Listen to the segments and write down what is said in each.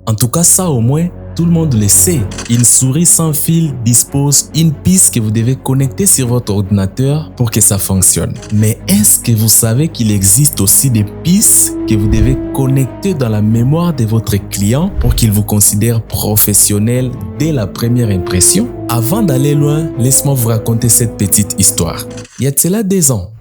En tout cas, ça au moins, tout le monde le sait. Une souris sans fil dispose une piste que vous devez connecter sur votre ordinateur pour que ça fonctionne. Mais est-ce que vous savez qu'il existe aussi des pistes que vous devez connecter dans la mémoire de votre client pour qu'il vous considère professionnel dès la première impression? Avant d'aller loin, laisse-moi vous raconter cette petite histoire. Il y a de cela 2 ans,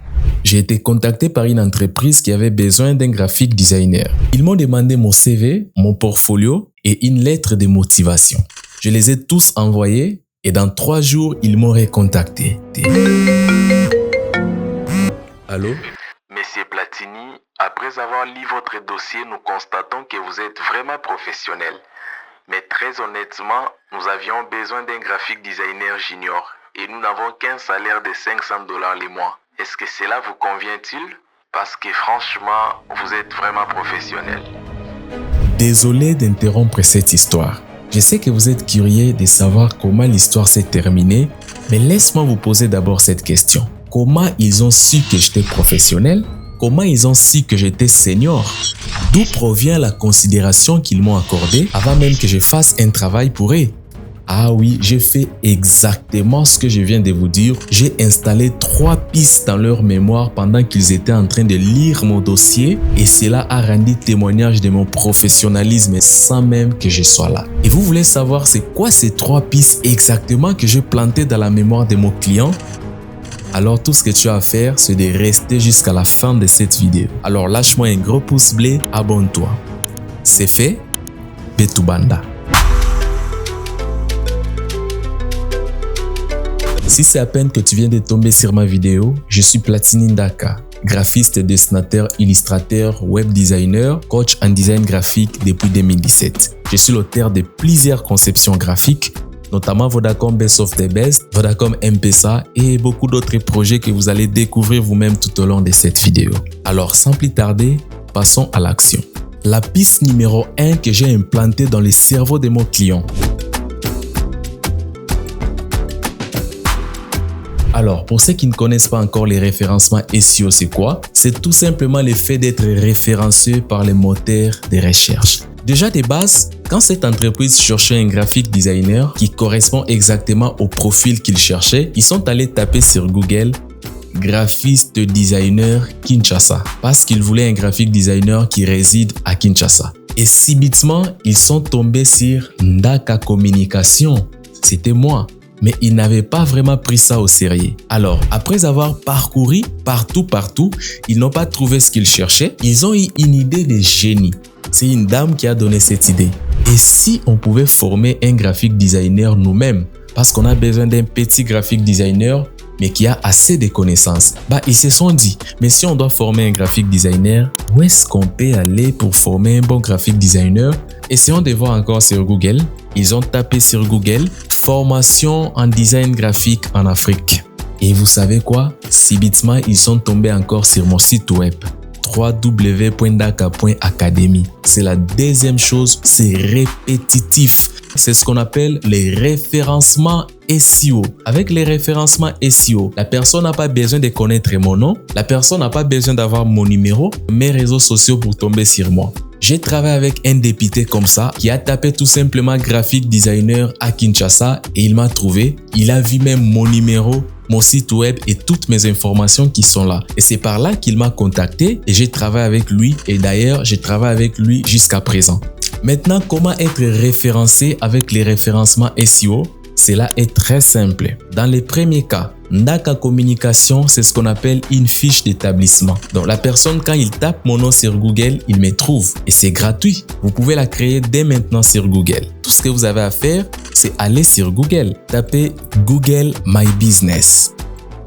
j'ai été contacté par une entreprise qui avait besoin d'un graphic designer. Ils m'ont demandé mon CV, mon portfolio et une lettre de motivation. Je les ai tous envoyés et dans 3 jours, ils m'ont recontacté. Allô? Monsieur Platini, après avoir lu votre dossier, nous constatons que vous êtes vraiment professionnel. Mais très honnêtement, nous avions besoin d'un graphic designer junior et nous n'avons qu'un salaire de $500 le mois. Est-ce que cela vous convient-il? Parce que franchement, vous êtes vraiment professionnel. Désolé d'interrompre cette histoire. Je sais que vous êtes curieux de savoir comment l'histoire s'est terminée, mais laisse-moi vous poser d'abord cette question. Comment ils ont su que j'étais professionnel? Comment ils ont su que j'étais senior? D'où provient la considération qu'ils m'ont accordée avant même que je fasse un travail pour eux? Ah oui, j'ai fait exactement ce que je viens de vous dire. J'ai installé 3 pistes dans leur mémoire pendant qu'ils étaient en train de lire mon dossier et cela a rendu témoignage de mon professionnalisme sans même que je sois là. Et vous voulez savoir c'est quoi ces 3 pistes exactement que j'ai plantées dans la mémoire de mon client? Alors tout ce que tu as à faire, c'est de rester jusqu'à la fin de cette vidéo. Alors lâche-moi un gros pouce bleu, abonne-toi. C'est fait, Betubanda. Si c'est à peine que tu viens de tomber sur ma vidéo, je suis Platini Ndaka, graphiste, dessinateur, illustrateur, web designer, coach en design graphique depuis 2017. Je suis l'auteur de plusieurs conceptions graphiques, notamment Vodacom Best of the Best, Vodacom M-Pesa et beaucoup d'autres projets que vous allez découvrir vous-même tout au long de cette vidéo. Alors sans plus tarder, passons à l'action. La piste numéro 1 que j'ai implantée dans le cerveau de mon client. Alors, pour ceux qui ne connaissent pas encore les référencements SEO, c'est quoi? C'est tout simplement le fait d'être référencé par les moteurs de recherche. Déjà de base, quand cette entreprise cherchait un graphic designer qui correspond exactement au profil qu'ils cherchaient, ils sont allés taper sur Google « graphiste designer Kinshasa » parce qu'ils voulaient un graphic designer qui réside à Kinshasa. Et subitement, ils sont tombés sur Ndaka Communication. C'était moi. Mais ils n'avaient pas vraiment pris ça au sérieux. Alors, après avoir parcouru partout, ils n'ont pas trouvé ce qu'ils cherchaient. Ils ont eu une idée de génie. C'est une dame qui a donné cette idée. Et si on pouvait former un graphic designer nous-mêmes, parce qu'on a besoin d'un petit graphic designer, mais qui a assez de connaissances, ils se sont dit, mais si on doit former un graphic designer, où est-ce qu'on peut aller pour former un bon graphic designer? Essayons de voir encore sur Google. Ils ont tapé sur Google « Formation en design graphique en Afrique ». Et vous savez quoi? Subitement, ils sont tombés encore sur mon site web www.ndaka.academy. C'est la deuxième chose, c'est répétitif. C'est ce qu'on appelle les référencements SEO. Avec les référencements SEO, la personne n'a pas besoin de connaître mon nom, la personne n'a pas besoin d'avoir mon numéro, mes réseaux sociaux pour tomber sur moi. J'ai travaillé avec un député comme ça qui a tapé tout simplement graphic designer à Kinshasa et il m'a trouvé. Il a vu même mon numéro, mon site web et toutes mes informations qui sont là. Et c'est par là qu'il m'a contacté et j'ai travaillé avec lui. Et d'ailleurs, j'ai travaillé avec lui jusqu'à présent. Maintenant, comment être référencé avec les référencements SEO? Cela est très simple. Dans les premiers cas, Ndaka Communication, c'est ce qu'on appelle une fiche d'établissement. Donc la personne, quand il tape mon nom sur Google, il me trouve. Et c'est gratuit. Vous pouvez la créer dès maintenant sur Google. Tout ce que vous avez à faire, c'est aller sur Google. Tapez Google My Business.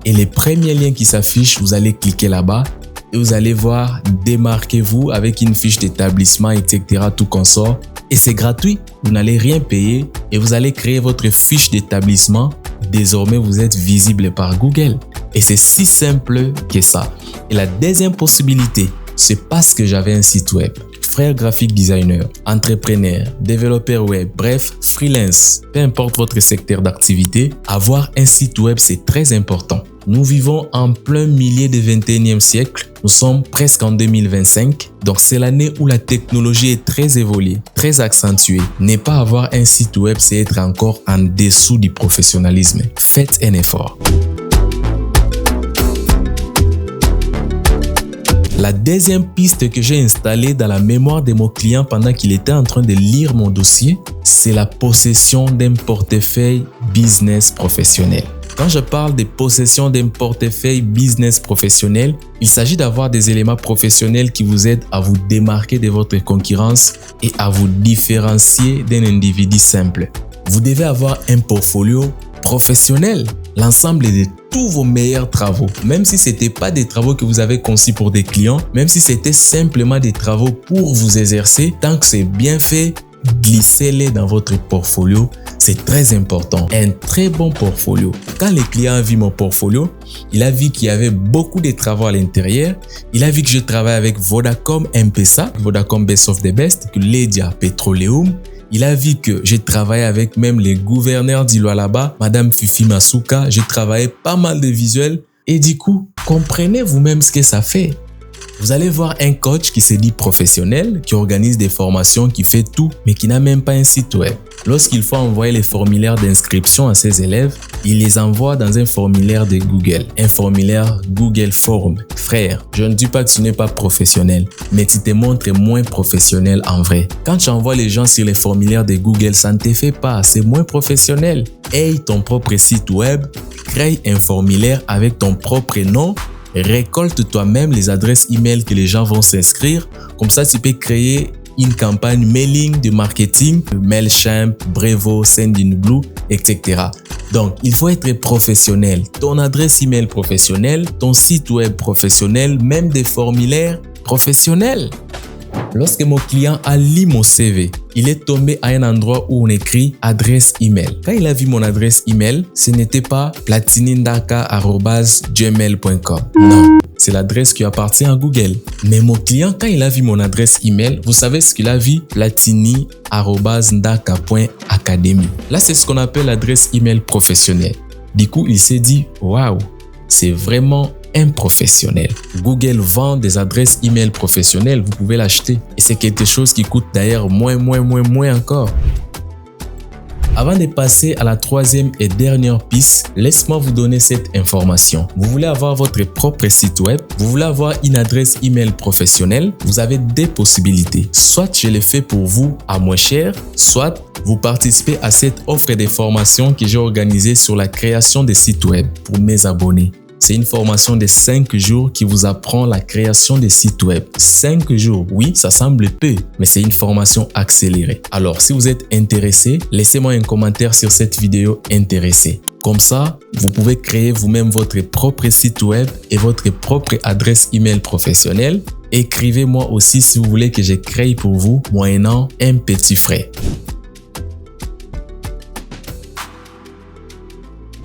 Et les premiers liens qui s'affichent, vous allez cliquer là-bas. Et vous allez voir démarquez-vous avec une fiche d'établissement, etc. tout consort. Et c'est gratuit, vous n'allez rien payer et vous allez créer votre fiche d'établissement. Désormais, vous êtes visible par Google. Et c'est si simple que ça. Et la deuxième possibilité, c'est parce que j'avais un site web. Frère graphic designer, entrepreneur, développeur web, bref, freelance, peu importe votre secteur d'activité, avoir un site web, c'est très important. Nous vivons en plein milieu du 21e siècle. Nous sommes presque en 2025. Donc, c'est l'année où la technologie est très évoluée, très accentuée. Ne pas avoir un site web, c'est être encore en dessous du professionnalisme. Faites un effort. La deuxième piste que j'ai installée dans la mémoire de mon client pendant qu'il était en train de lire mon dossier, c'est la possession d'un portefeuille business professionnel. Quand je parle de possession d'un portefeuille business professionnel, il s'agit d'avoir des éléments professionnels qui vous aident à vous démarquer de votre concurrence et à vous différencier d'un individu simple. Vous devez avoir un portfolio professionnel, l'ensemble de tous vos meilleurs travaux, même si ce n'était pas des travaux que vous avez conçus pour des clients, même si c'était simplement des travaux pour vous exercer, tant que c'est bien fait, glissez-les dans votre portfolio. C'est très important. Un très bon portfolio. Quand le client a vu mon portfolio, il a vu qu'il y avait beaucoup de travaux à l'intérieur. Il a vu que je travaille avec Vodacom M-Pesa, Vodacom Best of the Best, Ledia Petroleum. Il a vu que j'ai travaillé avec même les gouverneurs d'Ilualaba, Madame Fifi Masuka. J'ai travaillé pas mal de visuels. Et du coup, comprenez vous-même ce que ça fait. Vous allez voir un coach qui se dit professionnel, qui organise des formations, qui fait tout, mais qui n'a même pas un site web. Lorsqu'il faut envoyer les formulaires d'inscription à ses élèves, il les envoie dans un formulaire de Google, un formulaire Google Form. Frère, je ne dis pas que tu n'es pas professionnel, mais tu te montres moins professionnel en vrai. Quand tu envoies les gens sur les formulaires de Google, ça ne te fait pas, c'est moins professionnel. Aie ton propre site web, crée un formulaire avec ton propre nom. Récolte toi-même les adresses email que les gens vont s'inscrire. Comme ça, tu peux créer une campagne mailing de marketing, Mailchimp, Brevo, Sendinblue, etc. Donc, il faut être professionnel. Ton adresse email professionnelle, ton site web professionnel, même des formulaires professionnels. Lorsque mon client a lu mon CV, il est tombé à un endroit où on écrit adresse email. Quand il a vu mon adresse email, ce n'était pas platinindaka@gmail.com. Non, c'est l'adresse qui appartient à Google. Mais mon client, quand il a vu mon adresse email, vous savez ce qu'il a vu? platini@ndaka.academy. Là, c'est ce qu'on appelle l'adresse email professionnelle. Du coup, il s'est dit, waouh, c'est vraiment un professionnel. Google vend des adresses email professionnelles, vous pouvez l'acheter. Et c'est quelque chose qui coûte d'ailleurs moins encore. Avant de passer à la troisième et dernière piste, laisse-moi vous donner cette information. Vous voulez avoir votre propre site web, vous voulez avoir une adresse email professionnelle, vous avez deux possibilités. Soit je le fais pour vous à moins cher, soit vous participez à cette offre de formation que j'ai organisée sur la création des sites web pour mes abonnés. C'est une formation de 5 jours qui vous apprend la création des sites web. 5 jours, oui, ça semble peu, mais c'est une formation accélérée. Alors, si vous êtes intéressé, laissez-moi un commentaire sur cette vidéo intéressée. Comme ça, vous pouvez créer vous-même votre propre site web et votre propre adresse email professionnelle. Écrivez-moi aussi si vous voulez que je crée pour vous moyennant un petit frais.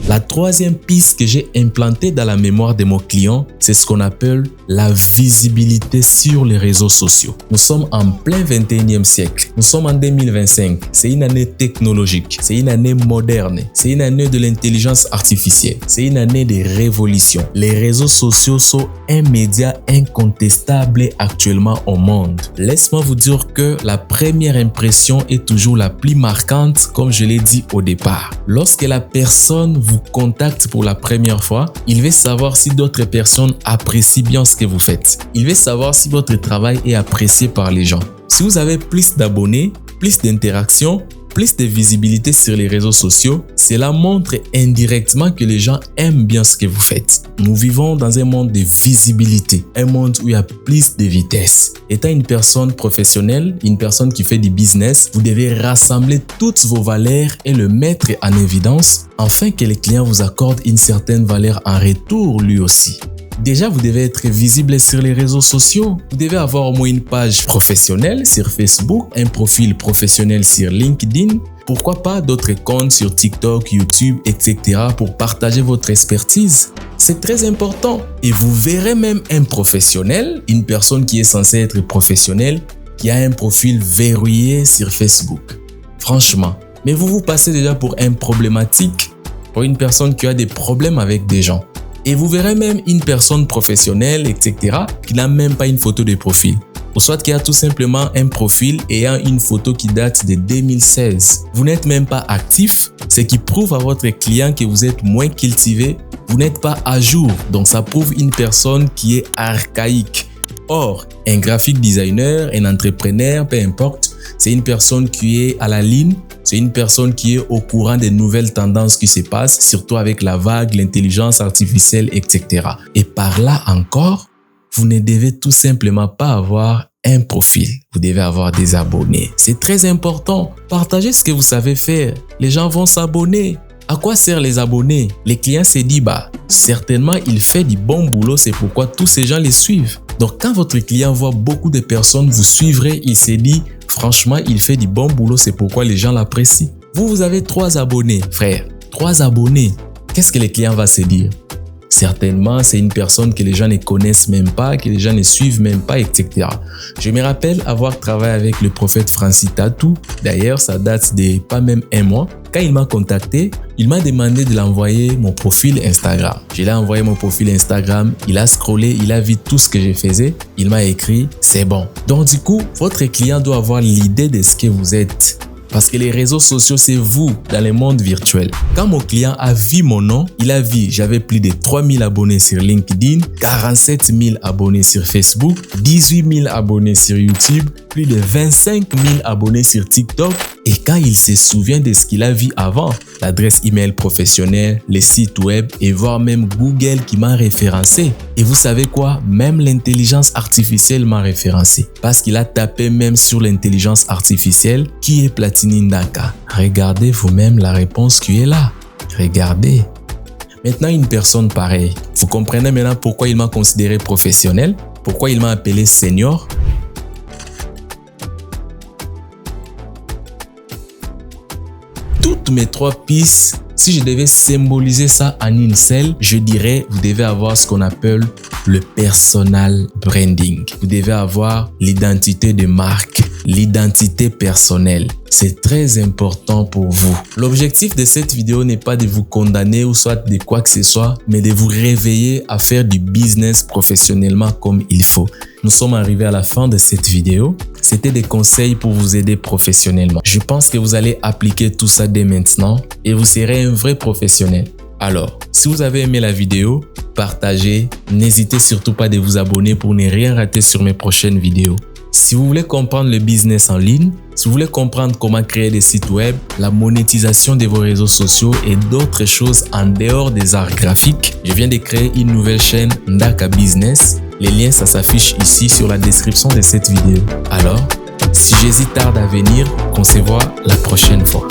La troisième piste que j'ai implantée dans la mémoire de mon client, c'est ce qu'on appelle la visibilité sur les réseaux sociaux. Nous sommes en plein 21e siècle. Nous sommes en 2025. C'est une année technologique. C'est une année moderne. C'est une année de l'intelligence artificielle. C'est une année de révolution. Les réseaux sociaux sont un média incontestable actuellement au monde. Laisse-moi vous dire que la première impression est toujours la plus marquante, comme je l'ai dit au départ. Lorsque la personne vous contacte pour la première fois, il veut savoir si d'autres personnes apprécient bien ce que vous faites. Il veut savoir si votre travail est apprécié par les gens. Si vous avez plus d'abonnés, plus d'interactions, plus de visibilité sur les réseaux sociaux, cela montre indirectement que les gens aiment bien ce que vous faites. Nous vivons dans un monde de visibilité, un monde où il y a plus de vitesse. Étant une personne professionnelle, une personne qui fait du business, vous devez rassembler toutes vos valeurs et le mettre en évidence afin que les clients vous accordent une certaine valeur en retour lui aussi. Déjà, vous devez être visible sur les réseaux sociaux. Vous devez avoir au moins une page professionnelle sur Facebook, un profil professionnel sur LinkedIn. Pourquoi pas d'autres comptes sur TikTok, YouTube, etc. pour partager votre expertise. C'est très important. Et vous verrez même un professionnel, une personne qui est censée être professionnelle, qui a un profil verrouillé sur Facebook. Franchement. Mais vous vous passez déjà pour un problématique, pour une personne qui a des problèmes avec des gens. Et vous verrez même une personne professionnelle, etc., qui n'a même pas une photo de profil. Ou soit qui a tout simplement un profil ayant une photo qui date de 2016. Vous n'êtes même pas actif, ce qui prouve à votre client que vous êtes moins cultivé. Vous n'êtes pas à jour, donc ça prouve une personne qui est archaïque. Or, un graphic designer, un entrepreneur, peu importe, c'est une personne qui est à la ligne, c'est une personne qui est au courant des nouvelles tendances qui se passent, surtout avec la vague, l'intelligence artificielle, etc. Et par là encore, vous ne devez tout simplement pas avoir un profil. Vous devez avoir des abonnés. C'est très important. Partagez ce que vous savez faire. Les gens vont s'abonner. À quoi servent les abonnés? Les clients se disent, certainement, il fait du bon boulot, c'est pourquoi tous ces gens les suivent. Donc, quand votre client voit beaucoup de personnes vous suivrez, il se dit, franchement, il fait du bon boulot, c'est pourquoi les gens l'apprécient. Vous avez 3 abonnés, frère. 3 abonnés. Qu'est-ce que les clients vont se dire? Certainement, c'est une personne que les gens ne connaissent même pas, que les gens ne suivent même pas, etc. Je me rappelle avoir travaillé avec le prophète Francis Tatou. D'ailleurs, ça date de pas même un mois. Quand il m'a contacté, il m'a demandé de l'envoyer mon profil Instagram. Je lui ai envoyé mon profil Instagram. Il a scrollé, il a vu tout ce que je faisais. Il m'a écrit, c'est bon. Donc du coup, votre client doit avoir l'idée de ce que vous êtes. Parce que les réseaux sociaux, c'est vous dans le monde virtuel. Quand mon client a vu mon nom, il a vu j'avais plus de 3000 abonnés sur LinkedIn, 47 000 abonnés sur Facebook, 18 000 abonnés sur YouTube, plus de 25 000 abonnés sur TikTok. Et quand il se souvient de ce qu'il a vu avant, l'adresse email professionnelle, les sites web et voire même Google qui m'a référencé. Et vous savez quoi? Même l'intelligence artificielle m'a référencé. Parce qu'il a tapé même sur l'intelligence artificielle qui est Platini Ndaka. Regardez vous-même la réponse qui est là. Regardez. Maintenant, une personne pareille. Vous comprenez maintenant pourquoi il m'a considéré professionnel? Pourquoi il m'a appelé senior? Toutes mes 3 pistes, si je devais symboliser ça en une seule, je dirais vous devez avoir ce qu'on appelle le personal branding. Vous devez avoir l'identité de marque, l'identité personnelle. C'est très important pour vous. L'objectif de cette vidéo n'est pas de vous condamner ou soit de quoi que ce soit, mais de vous réveiller à faire du business professionnellement comme il faut. Nous sommes arrivés à la fin de cette vidéo. C'était des conseils pour vous aider professionnellement. Je pense que vous allez appliquer tout ça dès maintenant et vous serez un vrai professionnel. Alors, si vous avez aimé la vidéo, partagez. N'hésitez surtout pas de vous abonner pour ne rien rater sur mes prochaines vidéos. Si vous voulez comprendre le business en ligne, si vous voulez comprendre comment créer des sites web, la monétisation de vos réseaux sociaux et d'autres choses en dehors des arts graphiques, je viens de créer une nouvelle chaîne Ndaka Business. Les liens, ça s'affiche ici sur la description de cette vidéo. Alors, si Jésus tarde à venir, on se voit la prochaine fois.